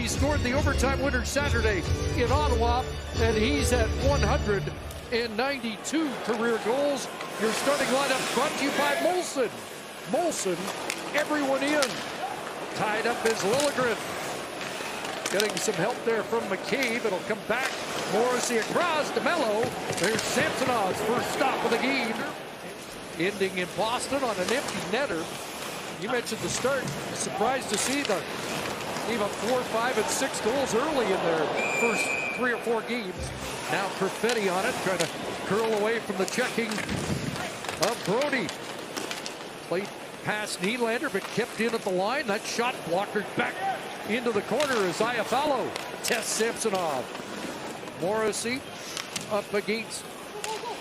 He scored the overtime winner Saturday in Ottawa, and he's at 192 career goals. Your starting lineup brought to you by Molson. Molson, everyone in. Tied up is Liljegren. Getting some help there from McCabe. It'll come back. Morrissey across. DeMello. There's Samsonov's first stop of the game. Ending in Boston on an empty netter. You mentioned the start. Surprised to see the gave up 4, 5, and 6 goals early in their first 3 or 4 games. Now Perfetti on it, trying to curl away from the checking of Brody. Played past Nylander, but kept in at the line. That shot blocker back into the corner as Iafallo tests Samsonov. Morrissey up against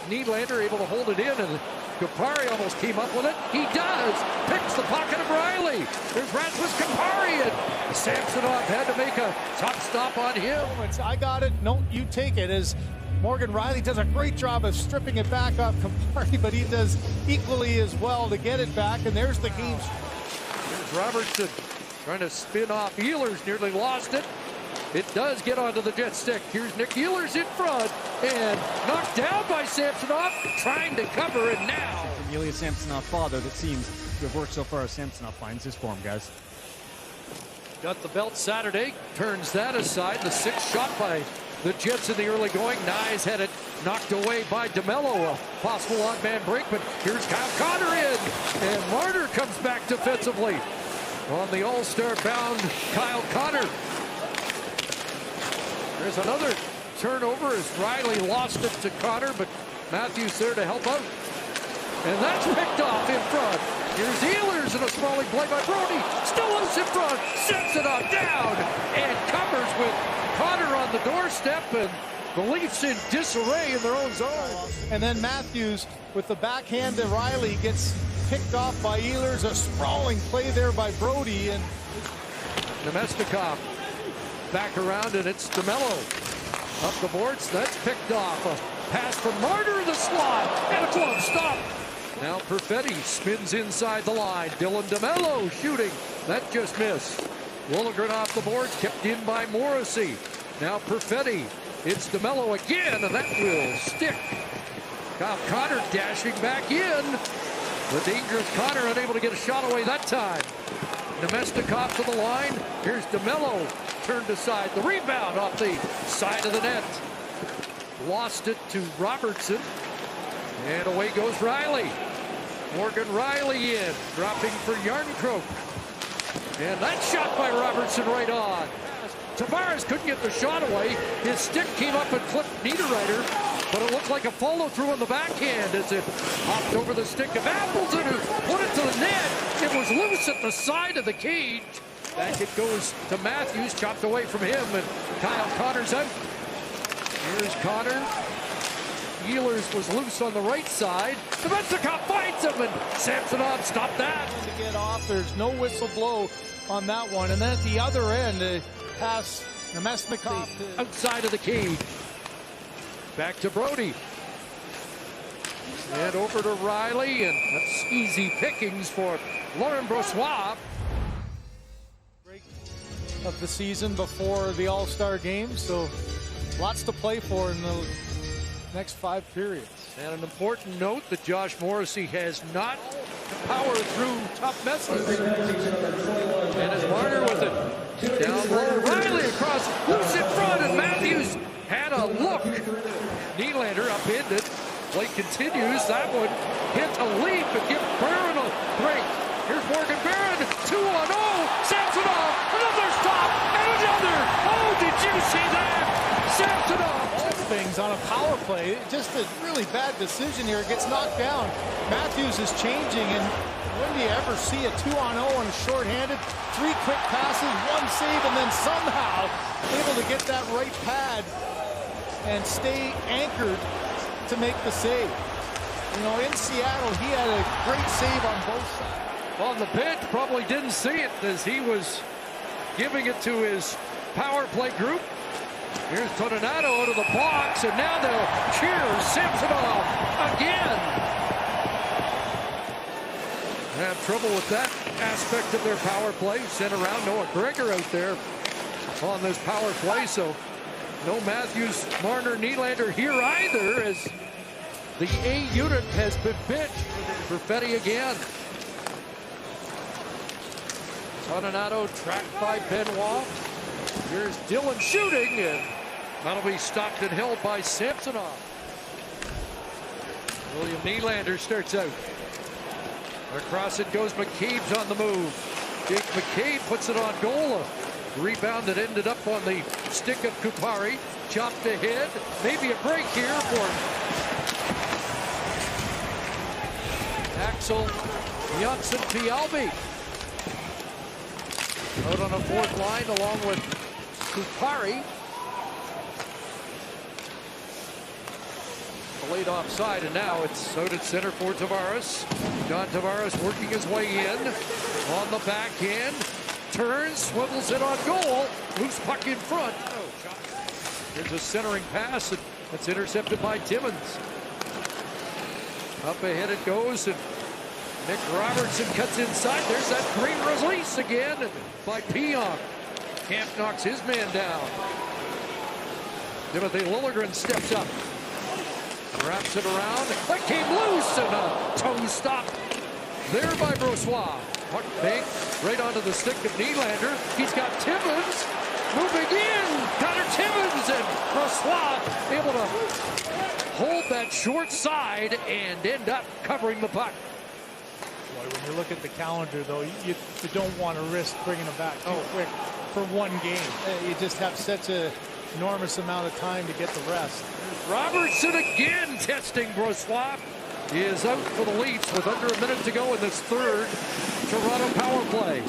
Nylander, able to hold it in, and Kupari almost came up with it. He does. Picks the pocket of Riley. There's Rasmus Kupari, and Samsonov had to make a tough stop on him. I got it. No, you take it. As Morgan Riley does a great job of stripping it back off Kupari, but he does equally as well to get it back, and there's the game. Here's Robertson trying to spin off. Ehlers nearly lost it. It does get onto the Jet stick. Here's Nick Ehlers in front and knocked down by Samsonov, trying to cover it now. Ilya Samsonov father that seems to have worked so far as Samsonov finds his form, guys. Got the belt Saturday, turns that aside. The 6th shot by the Jets in the early going. Nyes had it knocked away by DeMello. A possible odd man break, but here's Kyle Connor in, and Marner comes back defensively on the all-star bound Kyle Connor. There's another turnover as Riley lost it to Connor, but Matthews there to help out. And that's picked off in front. Here's Ehlers and a sprawling play by Brody. Still loose in front. Samsonov down and covers with Connor on the doorstep, and the Leafs in disarray in their own zone. And then Matthews with the backhand to Riley gets picked off by Ehlers. A sprawling play there by Brody, and Nemestikov back around, and it's DeMello up the boards. That's picked off. A pass from Marner in the slot, and a glove stop. Now Perfetti spins inside the line. Dylan DeMello shooting. That just missed. Liljegren off the boards, kept in by Morrissey. Now Perfetti. It's DeMello again, and that will stick. Kyle Connor dashing back in. The dangerous Connor unable to get a shot away that time. Nemestikov to the line. Here's DeMello turned aside. The rebound off the side of the net. Lost it to Robertson. And away goes Riley. Morgan Riley in. Dropping for Järnkrok. And that shot by Robertson right on. Tavares couldn't get the shot away. His stick came up and clipped Niederreiter, but it looked like a follow-through on the backhand as it hopped over the stick of Appleton, who put it to the net. It was loose at the side of the cage. Back it goes to Matthews, chopped away from him, and Kyle Connor's out. Here's Connor. Ehlers was loose on the right side. Nemestikov finds him, and Samsonov stopped that. To get off, there's no whistle blow on that one. And then at the other end, pass Nemestikov outside of the cage. Back to Brody. And over to Riley, and that's easy pickings for Laurent Brossoit. Of the season before the All-Star game, so lots to play for in the next 5 periods. And an important note that Josh Morrissey has not powered through tough messes. And as Marner with it down low, Riley across, loose in front, and Matthews had a look. Nylander upended. Play continues. That one hit a leap and give Barron a break. Here's Morgan Barron, 2-on-0. Samsonov, another stop, and another. Oh, did you see that? Samsonov. Things on a power play. Just a really bad decision here. It gets knocked down. Matthews is changing, and when do you ever see a 2-on-0 and shorthanded? 3 quick passes, 1 save, and then somehow able to get that right pad and stay anchored to make the save. You know, in Seattle, he had a great save on both sides. On the bench, probably didn't see it as he was giving it to his power play group. Here's Toninato out of the box, and now they'll cheer Samsonov again. Have trouble with that aspect of their power play. Sent around Noah Gregor out there. on this power play, so no Matthews, Marner, Nylander here either, as the A unit has been benched for Fetty again. Toninato tracked by Benoit. Here's Dylan shooting, and that'll be stopped and held by Samsonov. William Nylander starts out. Across it goes. McCabe's on the move. Jake McCabe puts it on goal. A rebound that ended up on the stick of Kupari. Chopped ahead. Maybe a break here for Axel Janssen-Pialbi. Out on a fourth line along with Kupari. Late offside, and now it's out at center for Tavares. John Tavares working his way in on the backhand. Turns, swivels it on goal. Loose puck in front. Here's a centering pass, and that's intercepted by Timmins. Up ahead it goes, and Nick Robertson cuts inside. There's that great release again by Pionk. Camp knocks his man down. Timothy Liljegren steps up. Wraps it around. That came loose, and a toe stop there by Brossoit. Puck banked right onto the stick of Nylander. He's got Timmins moving in. Connor Timmins, and Brossoit able to hold that short side and end up covering the puck. Boy, when you look at the calendar, though, you don't want to risk bringing them back too quick for one game. You just have such an enormous amount of time to get the rest. Robertson again testing Brossoit. He is out for the Leafs with under a minute to go in this third Toronto power play.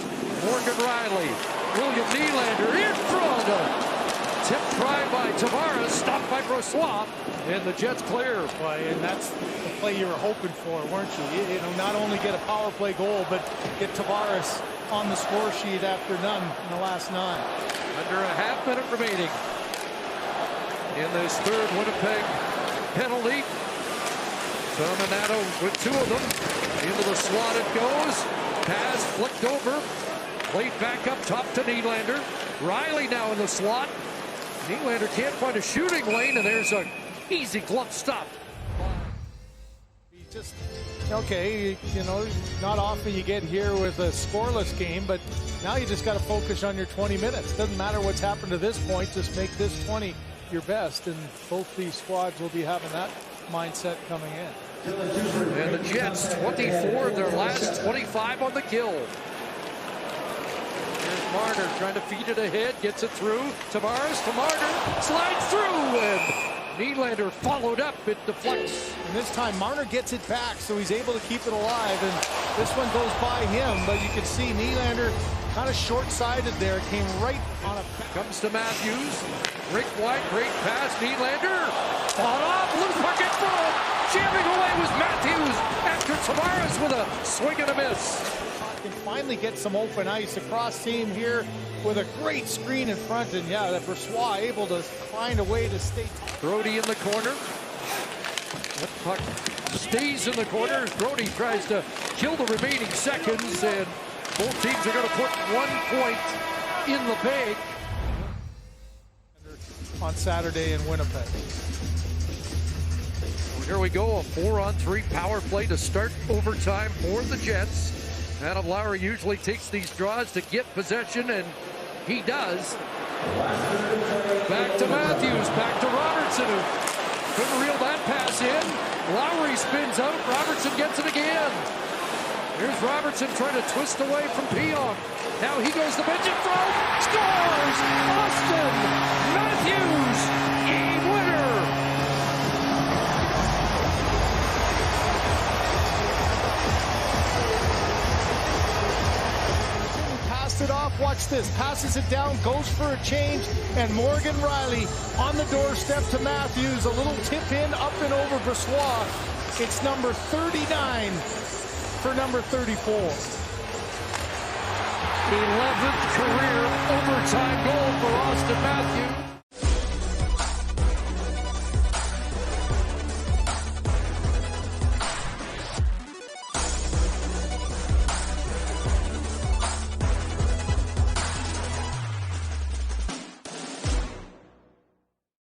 Morgan Riley, William Nylander in front. Tip try by Tavares, stopped by Brossoit, and the Jets clear. And that's the play you were hoping for, weren't you? You know, not only get a power play goal, but get Tavares on the score sheet after none in the last 9. Under a half minute remaining in this third Winnipeg penalty. Toninato with 2 of them. Into the slot it goes. Pass flicked over. Played back up top to Nylander. Riley now in the slot. Nylander can't find a shooting lane, and there's a easy glove stop. Just, okay, you know, not often you get here with a scoreless game, but now you just got to focus on your 20 minutes. Doesn't matter what's happened to this point, just make this 20 your best, and both these squads will be having that mindset coming in. And the Jets, 24 of their last 25 on the kill. Here's Marner trying to feed it ahead, gets it through. Tavares to Marner, slides through, and Nylander followed up. It deflects. And this time Marner gets it back, so he's able to keep it alive, and this one goes by him, but you can see Nylander kind of short-sided there. It came right on a... Comes to Matthews. Rick White, great pass. Nylander fought off. Loose puck in front. Jamming away was Matthews after Tavares with a swing and a miss. Can finally get some open ice. Across team here with a great screen in front. And yeah, that Brossoit able to find a way to stay. Brody in the corner. That puck stays in the corner. Brody tries to kill the remaining seconds, and both teams are going to put 1 point in the bag on Saturday in Winnipeg. Well, here we go, a 4-on-3 power play to start overtime for the Jets. Adam Lowry usually takes these draws to get possession, and he does. Back to Matthews, back to Robertson, who couldn't reel that pass in. Lowry spins out, Robertson gets it again. Here's Robertson trying to twist away from Pionk. Now he goes to the bench in front, scores! Auston Matthews, game winner! Passed it off, watch this, passes it down, goes for a change, and Morgan Riley on the doorstep to Matthews. A little tip in, up and over Brossoit. It's number 39 for number 34. 11th career overtime goal for Auston Matthews.